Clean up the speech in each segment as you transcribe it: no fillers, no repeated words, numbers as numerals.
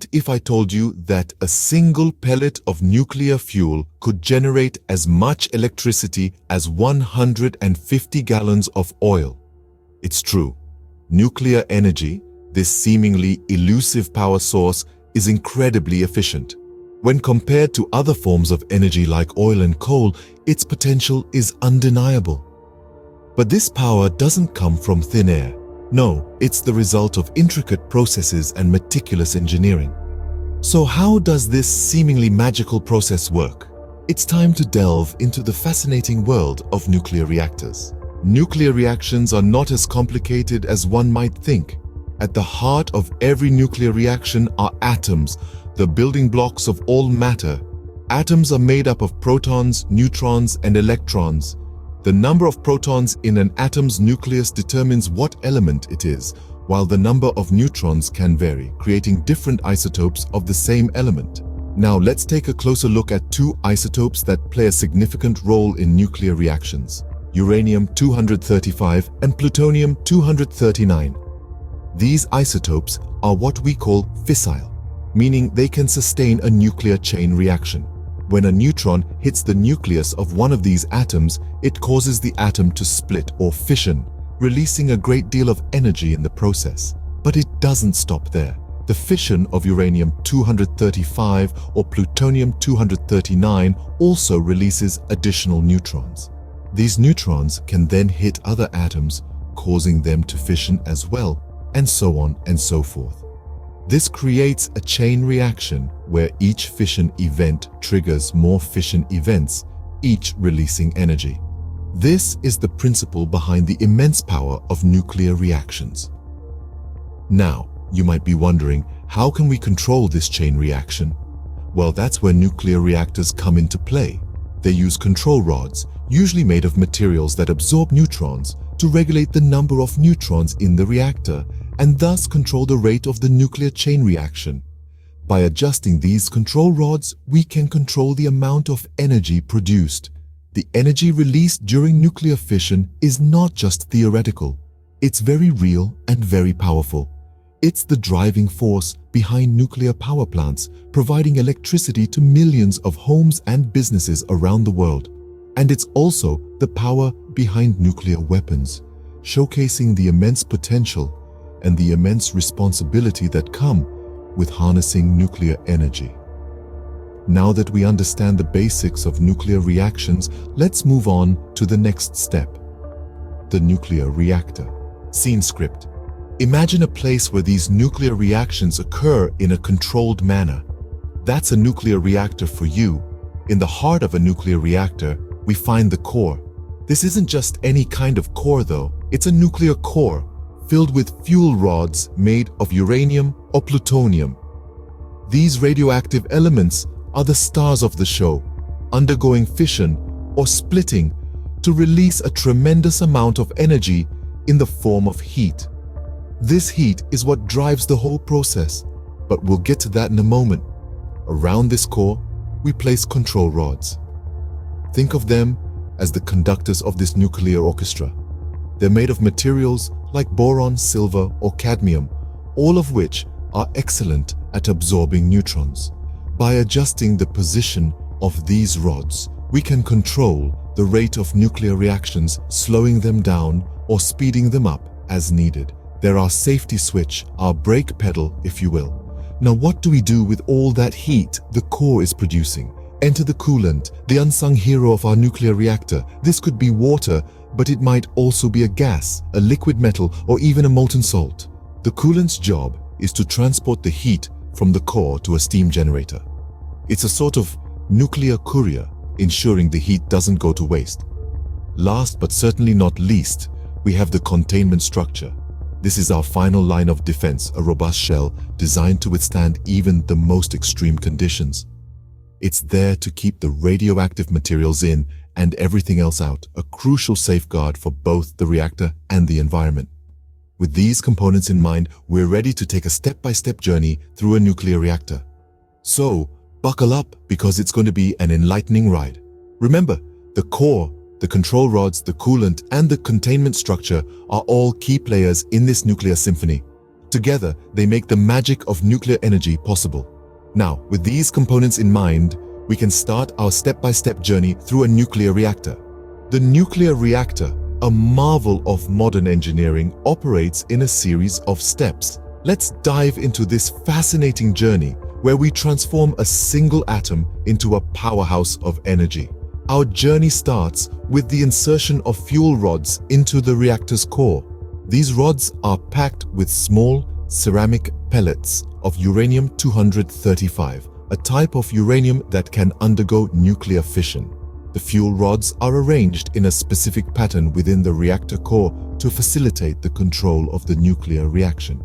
What if I told you that a single pellet of nuclear fuel could generate as much electricity as 150 gallons of oil? It's true. Nuclear energy, this seemingly elusive power source, is incredibly efficient. When compared to other forms of energy like oil and coal, its potential is undeniable. But this power doesn't come from thin air. No, it's the result of intricate processes and meticulous engineering. So how does this seemingly magical process work? It's time to delve into the fascinating world of nuclear reactors. Nuclear reactions are not as complicated as one might think. At the heart of every nuclear reaction are atoms, the building blocks of all matter. Atoms are made up of protons, neutrons, and electrons. The number of protons in an atom's nucleus determines what element it is, while the number of neutrons can vary, creating different isotopes of the same element. Now let's take a closer look at two isotopes that play a significant role in nuclear reactions: uranium-235 and plutonium-239. These isotopes are what we call fissile, meaning they can sustain a nuclear chain reaction. When a neutron hits the nucleus of one of these atoms, it causes the atom to split or fission, releasing a great deal of energy in the process. But it doesn't stop there. The fission of uranium-235 or plutonium-239 also releases additional neutrons. These neutrons can then hit other atoms, causing them to fission as well, and so on and so forth. This creates a chain reaction where each fission event triggers more fission events, each releasing energy. This is the principle behind the immense power of nuclear reactions. Now, you might be wondering, how can we control this chain reaction? Well, that's where nuclear reactors come into play. They use control rods, usually made of materials that absorb neutrons, to regulate the number of neutrons in the reactor and thus control the rate of the nuclear chain reaction. By adjusting these control rods, we can control the amount of energy produced. The energy released during nuclear fission is not just theoretical. It's very real and very powerful. It's the driving force behind nuclear power plants, providing electricity to millions of homes and businesses around the world. And it's also the power behind nuclear weapons, showcasing the immense potential and the immense responsibility that come with harnessing nuclear energy. Now that we understand the basics of nuclear reactions, let's move on to the next step: the nuclear reactor. Scene script. Imagine a place where these nuclear reactions occur in a controlled manner. That's a nuclear reactor for you. In the heart of a nuclear reactor, we find the core. This isn't just any kind of core though. It's a nuclear core filled with fuel rods made of uranium or plutonium. These radioactive elements are the stars of the show, undergoing fission or splitting to release a tremendous amount of energy in the form of heat. This heat is what drives the whole process, but we'll get to that in a moment. Around this core, we place control rods. Think of them as the conductors of this nuclear orchestra. They're made of materials like boron, silver, or cadmium, all of which are excellent at absorbing neutrons. By adjusting the position of these rods, we can control the rate of nuclear reactions, slowing them down or speeding them up as needed. They're our safety switch, our brake pedal, if you will. Now, what do we do with all that heat the core is producing? Enter the coolant, the unsung hero of our nuclear reactor. This could be water, but it might also be a gas, a liquid metal, or even a molten salt. The coolant's job is to transport the heat from the core to a steam generator. It's a sort of nuclear courier, ensuring the heat doesn't go to waste. Last but certainly not least, we have the containment structure. This is our final line of defense, a robust shell designed to withstand even the most extreme conditions. It's there to keep the radioactive materials in and everything else out, a crucial safeguard for both the reactor and the environment. With these components in mind, we're ready to take a step-by-step journey through a nuclear reactor. So, buckle up because it's going to be an enlightening ride. Remember, the core, the control rods, the coolant, and the containment structure are all key players in this nuclear symphony. Together, they make the magic of nuclear energy possible. Now, with these components in mind, we can start our step-by-step journey through a nuclear reactor. The nuclear reactor, a marvel of modern engineering, operates in a series of steps. Let's dive into this fascinating journey where we transform a single atom into a powerhouse of energy. Our journey starts with the insertion of fuel rods into the reactor's core. These rods are packed with small ceramic pellets of uranium-235, a type of uranium that can undergo nuclear fission. The fuel rods are arranged in a specific pattern within the reactor core to facilitate the control of the nuclear reaction.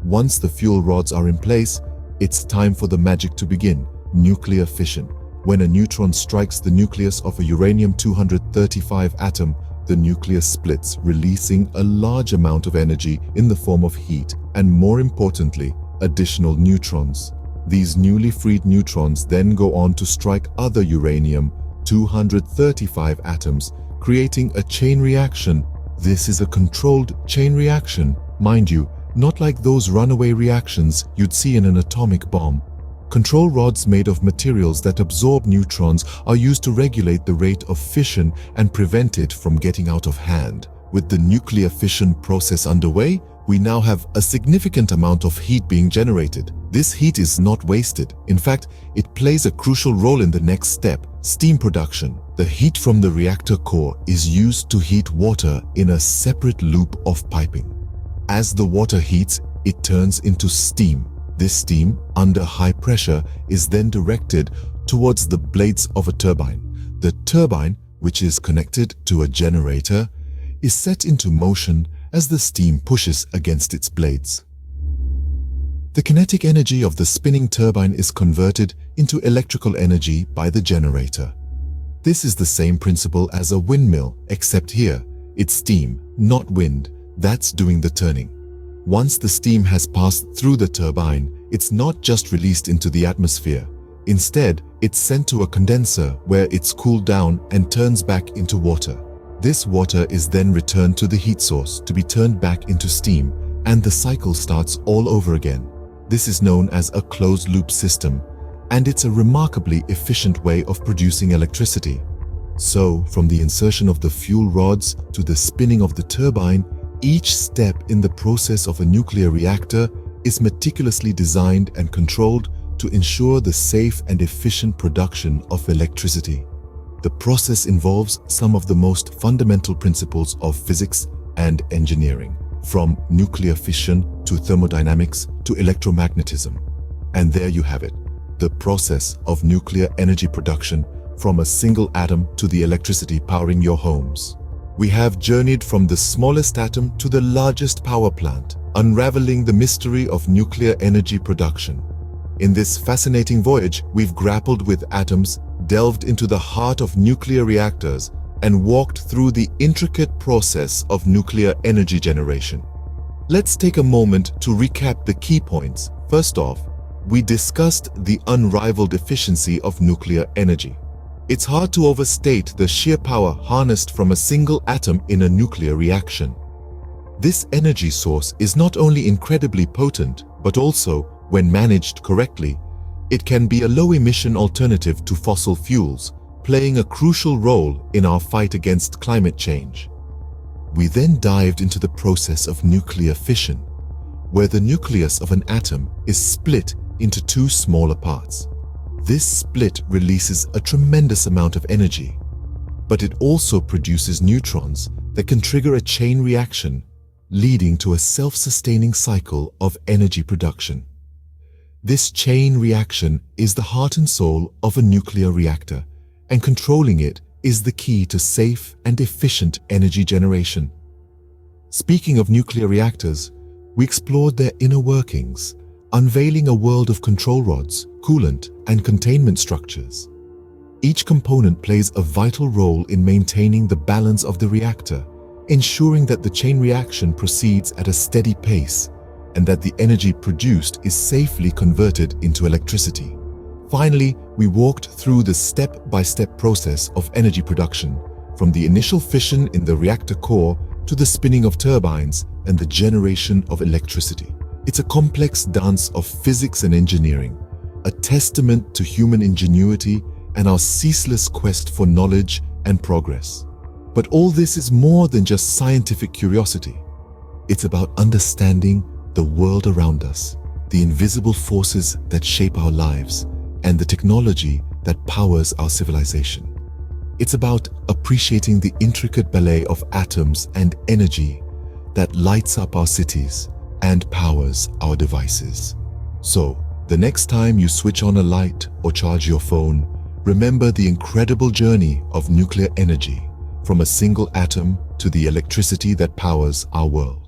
Once the fuel rods are in place, it's time for the magic to begin: nuclear fission. When a neutron strikes the nucleus of a uranium-235 atom, the nucleus splits, releasing a large amount of energy in the form of heat and, more importantly, additional neutrons. These newly freed neutrons then go on to strike other uranium-235 atoms, creating a chain reaction. This is a controlled chain reaction, mind you, not like those runaway reactions you'd see in an atomic bomb. Control rods made of materials that absorb neutrons are used to regulate the rate of fission and prevent it from getting out of hand. With the nuclear fission process underway, we now have a significant amount of heat being generated. This heat is not wasted. In fact, it plays a crucial role in the next step: steam production. The heat from the reactor core is used to heat water in a separate loop of piping. As the water heats, it turns into steam. This steam, under high pressure, is then directed towards the blades of a turbine. The turbine, which is connected to a generator, is set into motion as the steam pushes against its blades. The kinetic energy of the spinning turbine is converted into electrical energy by the generator. This is the same principle as a windmill, except here, it's steam, not wind, that's doing the turning. Once the steam has passed through the turbine, it's not just released into the atmosphere. Instead, it's sent to a condenser where it's cooled down and turns back into water. This water is then returned to the heat source to be turned back into steam, and the cycle starts all over again. This is known as a closed-loop system, and it's a remarkably efficient way of producing electricity. So, from the insertion of the fuel rods to the spinning of the turbine, each step in the process of a nuclear reactor is meticulously designed and controlled to ensure the safe and efficient production of electricity. The process involves some of the most fundamental principles of physics and engineering, from nuclear fission to thermodynamics to electromagnetism. And there you have it, the process of nuclear energy production, from a single atom to the electricity powering your homes. We have journeyed from the smallest atom to the largest power plant, unraveling the mystery of nuclear energy production. In this fascinating voyage, we've grappled with atoms, delved into the heart of nuclear reactors, and walked through the intricate process of nuclear energy generation. Let's take a moment to recap the key points. First off, we discussed the unrivaled efficiency of nuclear energy. It's hard to overstate the sheer power harnessed from a single atom in a nuclear reaction. This energy source is not only incredibly potent, but also, when managed correctly, it can be a low-emission alternative to fossil fuels, playing a crucial role in our fight against climate change. We then dived into the process of nuclear fission, where the nucleus of an atom is split into two smaller parts. This split releases a tremendous amount of energy, but it also produces neutrons that can trigger a chain reaction, leading to a self-sustaining cycle of energy production. This chain reaction is the heart and soul of a nuclear reactor, and controlling it is the key to safe and efficient energy generation. Speaking of nuclear reactors, we explored their inner workings, unveiling a world of control rods, coolant, and containment structures. Each component plays a vital role in maintaining the balance of the reactor, ensuring that the chain reaction proceeds at a steady pace and that the energy produced is safely converted into electricity. Finally, we walked through the step-by-step process of energy production, from the initial fission in the reactor core to the spinning of turbines and the generation of electricity. It's a complex dance of physics and engineering, a testament to human ingenuity and our ceaseless quest for knowledge and progress. But all this is more than just scientific curiosity. It's about understanding the world around us, the invisible forces that shape our lives, and the technology that powers our civilization. It's about appreciating the intricate ballet of atoms and energy that lights up our cities and powers our devices. So, the next time you switch on a light or charge your phone, remember the incredible journey of nuclear energy, from a single atom to the electricity that powers our world.